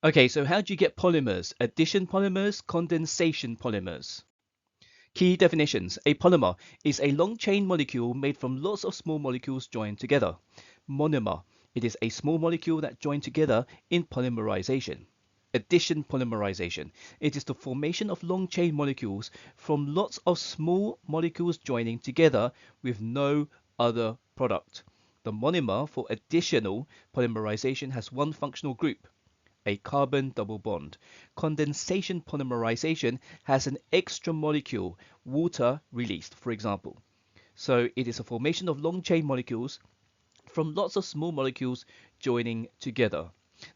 Okay, so how do you get polymers? Addition polymers, condensation polymers. Key definitions. A polymer is a long chain molecule made from lots of small molecules joined together. Monomer. It is a small molecule that joined together in polymerization. Addition polymerization. It is the formation of long chain molecules from lots of small molecules joining together with no other product. The monomer for additional polymerization has one functional group, a carbon double bond. Condensation polymerization has an extra molecule, water released, for example. So it is a formation of long chain molecules from lots of small molecules joining together.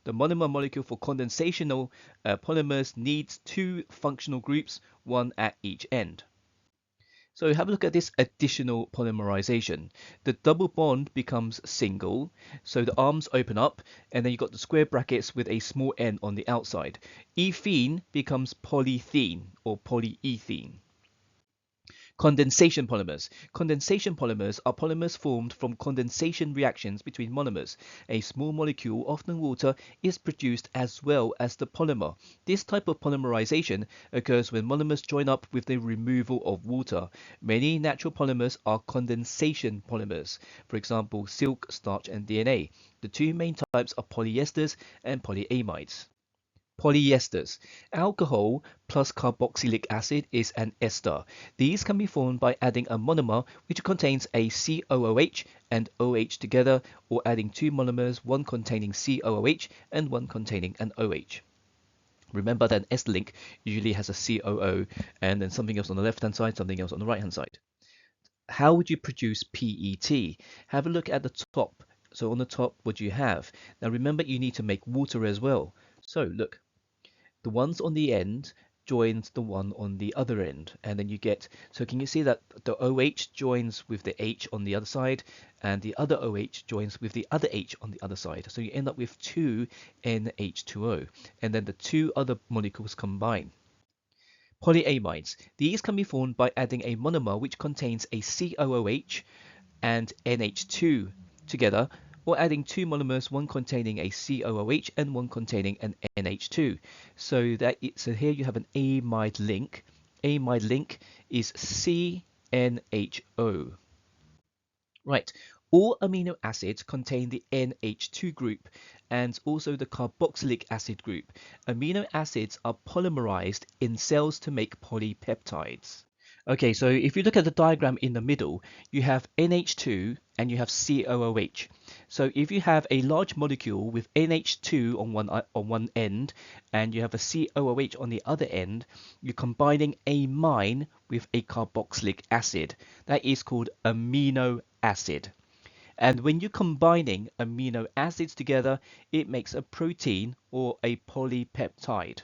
The monomer molecule for condensational polymers needs two functional groups, one at each end. So have a look at this additional polymerization. The double bond becomes single, so the arms open up, and then you've got the square brackets with a small n on the outside. Ethene becomes polythene or polyethene. Condensation polymers. Condensation polymers are polymers formed from condensation reactions between monomers. A small molecule, often water, is produced as well as the polymer. This type of polymerization occurs when monomers join up with the removal of water. Many natural polymers are condensation polymers. For example, silk, starch, and DNA. The two main types are polyesters and polyamides. Polyesters. Alcohol plus carboxylic acid is an ester. These can be formed by adding a monomer which contains a COOH and OH together, or adding two monomers, one containing COOH and one containing an OH. Remember that an ester link usually has a COO and then something else on the left-hand side, something else on the right-hand side. How would you produce PET? Have a look at the top. So on the top, what do you have? Now remember, you need to make water as well. So look, the ones on the end joins the one on the other end, and then you get, so can you see that the OH joins with the H on the other side, and the other OH joins with the other H on the other side, so you end up with 2 NH2O, and then the two other molecules combine. Polyamides. These can be formed by adding a monomer which contains a COOH and NH2 together, or adding two monomers, one containing a COOH and one containing an NH2. So here you have an amide link. Amide link is CNHO. Right. All amino acids contain the NH2 group and also the carboxylic acid group. Amino acids are polymerized in cells to make polypeptides. Okay, so if you look at the diagram in the middle, you have NH2 and you have COOH. So if you have a large molecule with NH2 on one end and you have a COOH on the other end, you're combining amine with a carboxylic acid. That is called amino acid. And when you're combining amino acids together, it makes a protein or a polypeptide.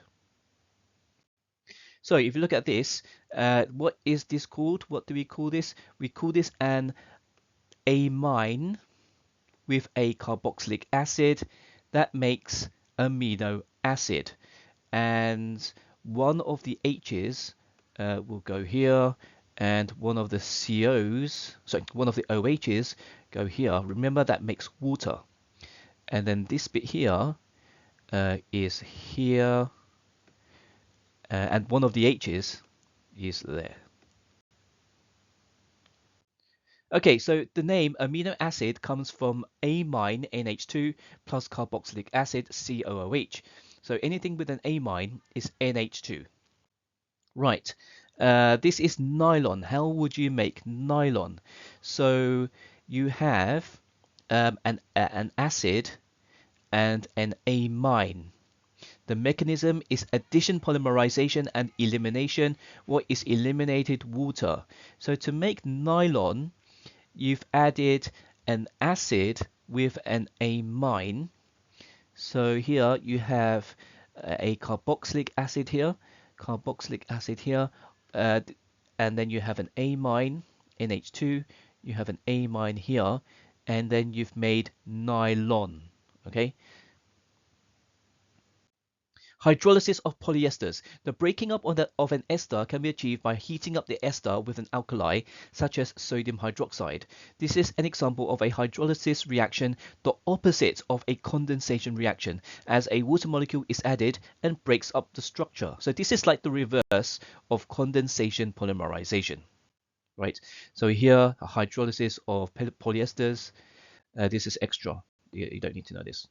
So if you look at this, what is this called? What do we call this? We call this an amine with a carboxylic acid that makes amino acid. And one of the H's will go here, and one of the one of the OH's go here. Remember, that makes water. And then this bit here is here, and one of the H's is there. Okay, so the name amino acid comes from amine NH2 plus carboxylic acid COOH. So anything with an amine is NH2. Right, this is nylon. How would you make nylon? So you have an acid and an amine. The mechanism is addition polymerization and elimination. What is eliminated? Water. So to make nylon, you've added an acid with an amine. So here you have a carboxylic acid here, and then you have an amine, NH2, you have an amine here, and then you've made nylon. Okay. Hydrolysis of polyesters. The breaking up of an ester can be achieved by heating up the ester with an alkali, such as sodium hydroxide. This is an example of a hydrolysis reaction, the opposite of a condensation reaction, as a water molecule is added and breaks up the structure. So this is like the reverse of condensation polymerization, right? So here, a hydrolysis of polyesters. This is extra. You don't need to know this.